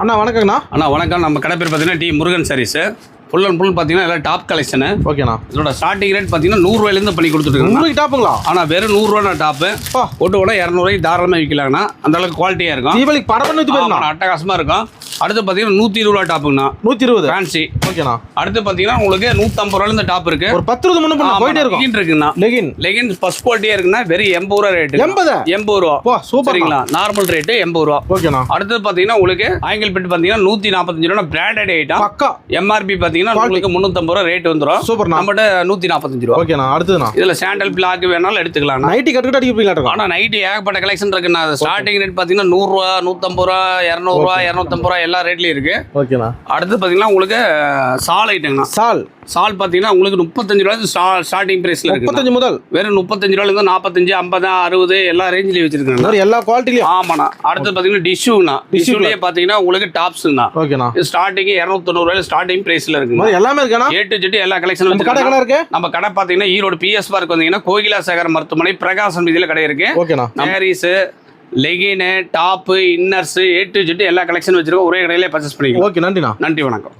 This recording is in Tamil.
அண்ணா வணக்கங்கண்ணா. அண்ணா வணக்கம். நம்ம கடை பேர் பார்த்தீங்கன்னா T Murugan sarees. Full and full பார்த்தீங்கன்னா எல்லாம் டாப் கலெக்ஷனு. ஓகேண்ணா. இதோட ஸ்டார்டிங் ரேட் பார்த்தீங்கன்னா 100 ரூபாயிலேருந்து பண்ணி கொடுத்துருக்கோம். 100 டாப்புங்களா? ஆனால் வெறும் 100 ரூபா டாப்பு. போட்டு கூட 200 ரூபாய்க்கு தாராளமாக விற்கலாங்கண்ணா. அந்த அளவுக்கு குவாலிட்டியாக இருக்கும். தீபாவளிக்கு பரவாயில்ல அட்டகாசமாக இருக்கும். அடுத்து பார்த்தீங்கன்னா 120 ரூபா டாப்புங்கண்ணா. 120 ஃபேன்சி. ஓகேண்ணா. அடுத்து பார்த்தீங்கன்னா உங்களுக்கு 150 ரூபாயிலேருந்து டாப் இருக்கு. ஒரு 10 ரூபா முன்ன போயிட்டே இருக்கும். லெகின் இருக்குண்ணா. லெகின் ஃபர்ஸ்ட் குவாலிட்டியாக இருக்குன்னா வெறும் 80 ரூபா ரேட்டு. 80 ரூபா. வா சூப்பர். சரிங்களா? நார்மல் ரேட்டு 80 ரூபா. ஓகேண்ணா. அடுத்து பார்த்தீங்கன்னா உங்களுக்கு ஆங்கிள் பெட் பார்த்தீங்கன்னா 145 ரூபா பிராண்டட் ஐட்டம். பக்கா. எம்ஆர்பி பார்த்தீங்கன்னா உங்களுக்கு 350 ரூபா ரேட் வந்துடும். சூப்பர். நம்மகிட்ட 145 ரூபா. ஓகேண்ணா. அடுத்துண்ணா இதுல சாண்டல் பிளாக் வேணாலும் எடுத்துக்கலாம். நைட்டி கட்டுக்கிட்டு அடிக்க போயிடலாம். ஆனா நைட்டி ஏகப்பட்ட கலெக்ஷன் இருக்குண்ணா. ஸ்டார்டிங் ரேட் பார்த்தீங்கன்னா 100 ரூபா, 150 ரூபா, 200 ரூபா, 250 ரூபா எல்லா ரேட்லயும் இருக்கு. ஓகேண்ணா. அடுத்து பார்த்தீங்கன்னா உங்களுக்கு சால் ஐட்டங்கண்ணா. சால் பார்த்தீங்கன்னா உங்களுக்கு 35 ரூபா ஸ்டார்டிங் பிரைஸ்ல இருக்கு. 35 முதல் வெறும் 35 ரூபாயிலிருந்து 45, 50, 60 எல்லா ரேஞ்சிலையும் வச்சிருக்காங்க. எல்லா குவாலிட்டிலையும். ஆமாண்ணா. அடுத்து பார்த்தீங்கன்னா டிஷ்யூண்ணா. டிஷ்யூலயே பார்த்தீங்கன்னா உங்களுக்கு டாப்ஸ்ண்ணா. ஓகேண்ணா. ஸ்டார்டிங் 290 ரூபாயில ஸ்டார்டிங் பிரைஸ்ல இருக்கு. எல்லாமே இருக்குண்ணா. A to Z எல்லா கலெக்ஷனும் இருக்கு. நம்ம கடை பார்த்தீங்கன்னா ஈரோடு PS பார்க் வந்தீங்கன்னா கோகிலா சேகர் மருத்துவமனை பிரகாசம் வீதியில கடை இருக்கு. ஓகேண்ணா. Sarees, legging, top, inners A to Z எல்லா கலெக்ஷன் வச்சிருக்கோம். ஒரே கடையிலே பர்ச்சேஸ் பண்ணிக்கலாம். ஓகே, நன்றிண்ணா. நன்றி, வணக்கம்.